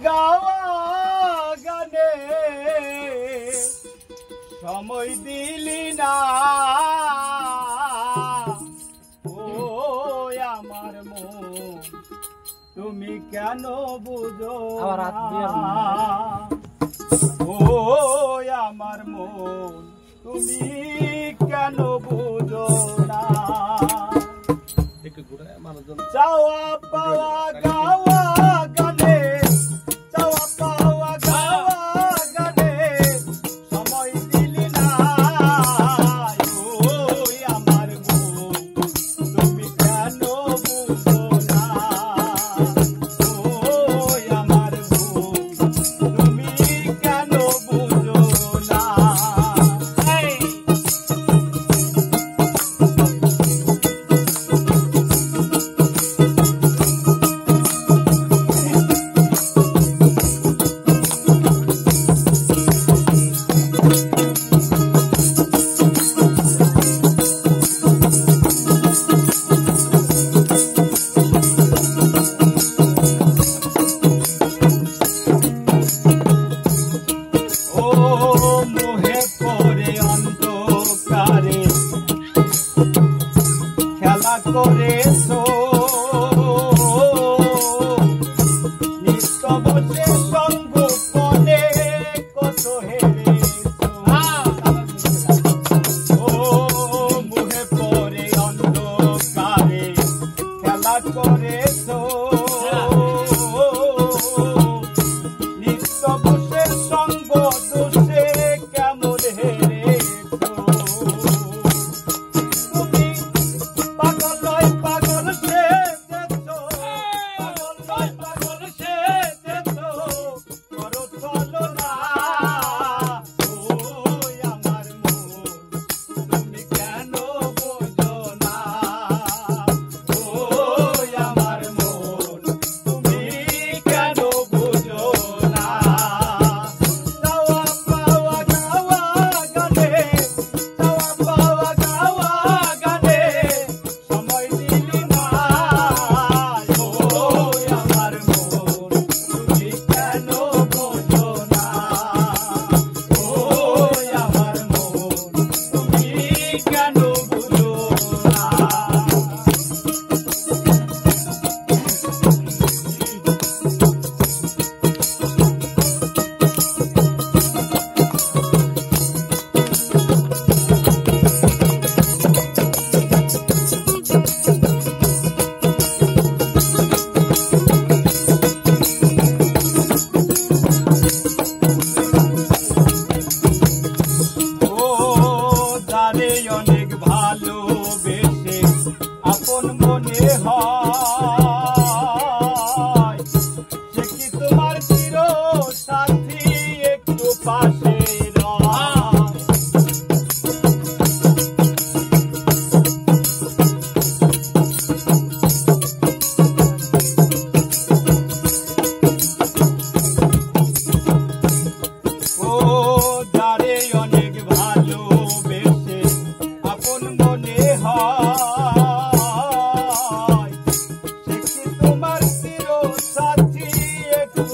গাওয়া গানে সময় দিলি না, ও আমার মন তুমি কেন বুঝো না, ও আমার মন তুমি কেন বুঝো না। চাওয়া পাওয়া গাওয়া গানে, চাওয়া পাওয়া গাওয়া গানে সময় দিলি না, ও আমার মন তুমি কেন বুঝো না, ও আমার মন তুমি কেন বুঝো না। খেলা করেছো নিত্য বসে সঙ্গোপনে কত হেরেছো, ও মুহে পড়ে অন্ধকারে খেলা করেছো, নিত্য বসে সঙ্গ দোষে কেমন হেরেছো। অনেক ভালোবেসে আপন মনে হয়, সে কি তোমার চির সাথী একটু পাশে তোমার চির সাথী একটু